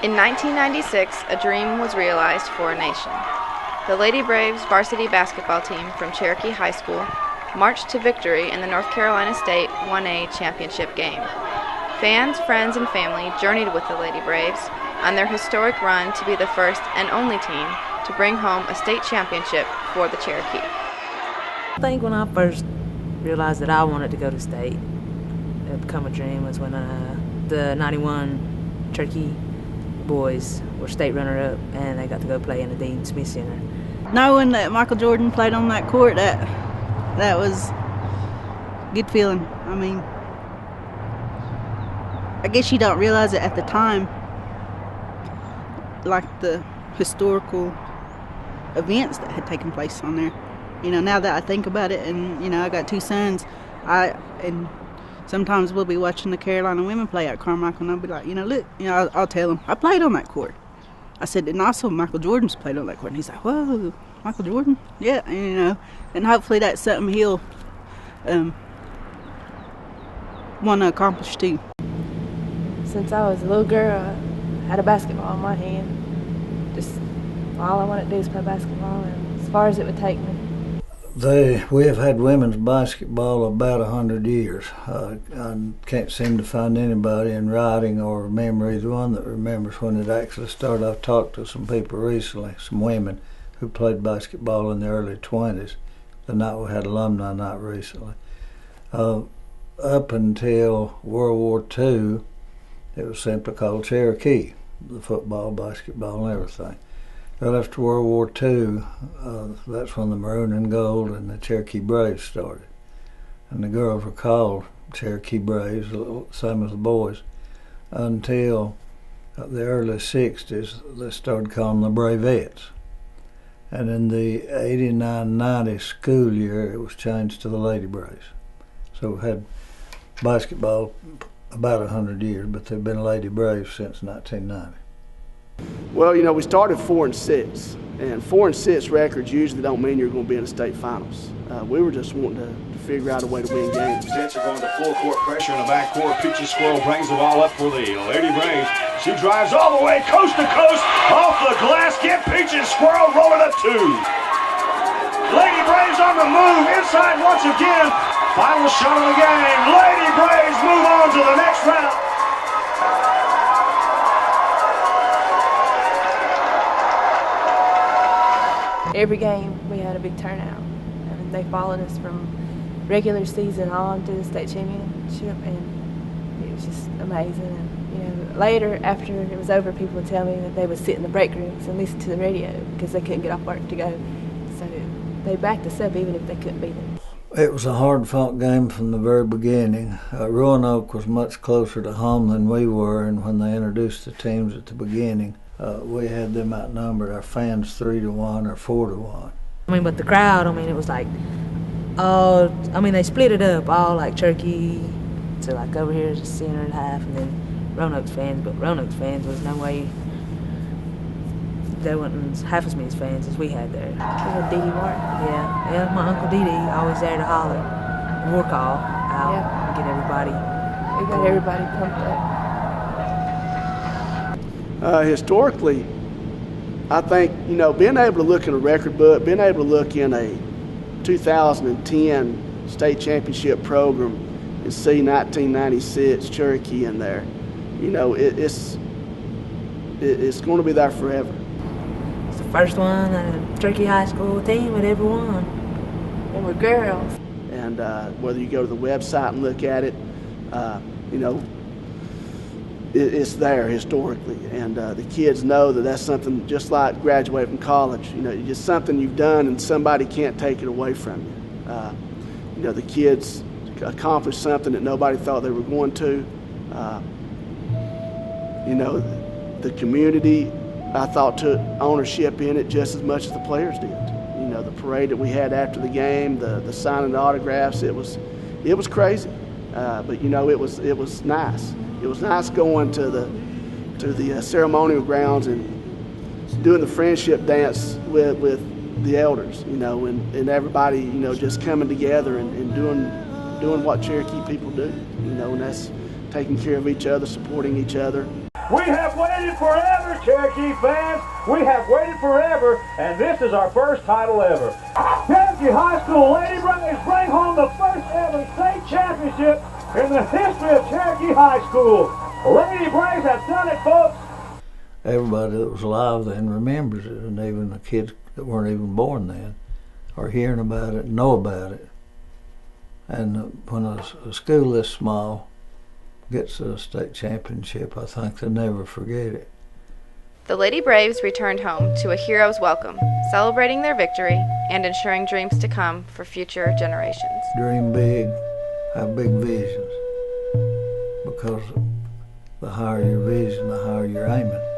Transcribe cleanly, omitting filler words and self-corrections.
In 1996, a dream was realized for a nation. The Lady Braves varsity basketball team from Cherokee High School marched to victory in the North Carolina State 1A championship game. Fans, friends, and family journeyed with the Lady Braves on their historic run to be the first and only team to bring home a state championship for the Cherokee. I think when I first realized that I wanted to go to state, it became a dream, was when the 91 Cherokee boys were state runner-up and they got to go play in the Dean Smith Center. Knowing that Michael Jordan played on that court, that was a good feeling. I mean, I guess you don't realize it at the time, like the historical events that had taken place on there. You know, now that I think about it, and you know, I got two sons, and sometimes we'll be watching the Carolina women play at Carmichael, and I'll be like, you know, look, you know, I'll tell them, I played on that court. I said, and also Michael Jordan's played on that court. And he's like, whoa, Michael Jordan? Yeah, and, you know, and hopefully that's something he'll want to accomplish too. Since I was a little girl, I had a basketball in my hand. Just all I wanted to do is play basketball, and as far as it would take me. We have had women's basketball about 100 years. I can't seem to find anybody in writing or memory, the one that remembers when it actually started. I've talked to some people recently, some women who played basketball in the early 20s, the night we had alumni night recently. Up until World War II, it was simply called Cherokee, the football, basketball, and everything. Right after World War II, that's when the Maroon and Gold and the Cherokee Braves started. And the girls were called Cherokee Braves, same as the boys, until the early 60s, they started calling them the Bravettes. And in the 89-90 school year, it was changed to the Lady Braves. So we've had basketball about 100 years, but they've been Lady Braves since 1990. Well, you know, we started 4-6, and 4-6 records usually don't mean you're going to be in the state finals. We were just wanting to figure out a way to win games. Jets are going to full court pressure in the backcourt. Peachy Squirrel brings the ball up for the Lady Braves. She drives all the way coast to coast off the glass. Get Peachy Squirrel rolling up two. Lady Braves on the move inside once again. Final shot of the game. Lady Braves move on to the next round. Every game we had a big turnout. I mean, they followed us from regular season on to the state championship, and it was just amazing. And you know, later after it was over, people would tell me that they would sit in the break rooms and listen to the radio because they couldn't get off work to go. So they backed us up even if they couldn't beat us. It was a hard-fought game from the very beginning. Roanoke was much closer to home than we were, and when they introduced the teams at the beginning, we had them outnumbered, our fans 3-1 or 4-1. I mean, but the crowd, I mean, it was like, they split it up, all like Cherokee, so like over here is a center and a half, and then Roanoke's fans, but Roanoke's fans was no way, there wasn't half as many fans as we had there. We had Dee Dee Martin. Yeah, my Uncle Dee Dee, always there to holler, war call out, and get everybody. We got everybody pumped up. Historically, I think, you know, being able to look in a record book, being able to look in a 2010 state championship program and see 1996 Cherokee in there, you know, it's going to be there forever. It's the first one that a Cherokee High School team had ever won. And we're girls. And whether you go to the website and look at it, you know, it's there historically, and the kids know that that's something just like graduating from college. You know, it's just something you've done, and somebody can't take it away from you. You know, the kids accomplished something that nobody thought they were going to. You know, the community, I thought, took ownership in it just as much as the players did. You know, the parade that we had after the game, the signing the autographs, it was crazy, but you know, it was nice. It was nice going to the ceremonial grounds and doing the friendship dance with the elders, you know, and everybody, you know, just coming together and doing what Cherokee people do, you know, and that's taking care of each other, supporting each other. We have waited forever, Cherokee fans. We have waited forever, and this is our first title ever. Cherokee High School Lady Braves bring home the first ever state championship in the history of Cherokee High School. The Lady Braves have done it, folks. Everybody that was alive then remembers it, and even the kids that weren't even born then are hearing about it and know about it. And when a school this small gets a state championship, I think they'll never forget it. The Lady Braves returned home to a hero's welcome, celebrating their victory and ensuring dreams to come for future generations. Dream big, have big visions, because the higher your vision, the higher you're aiming.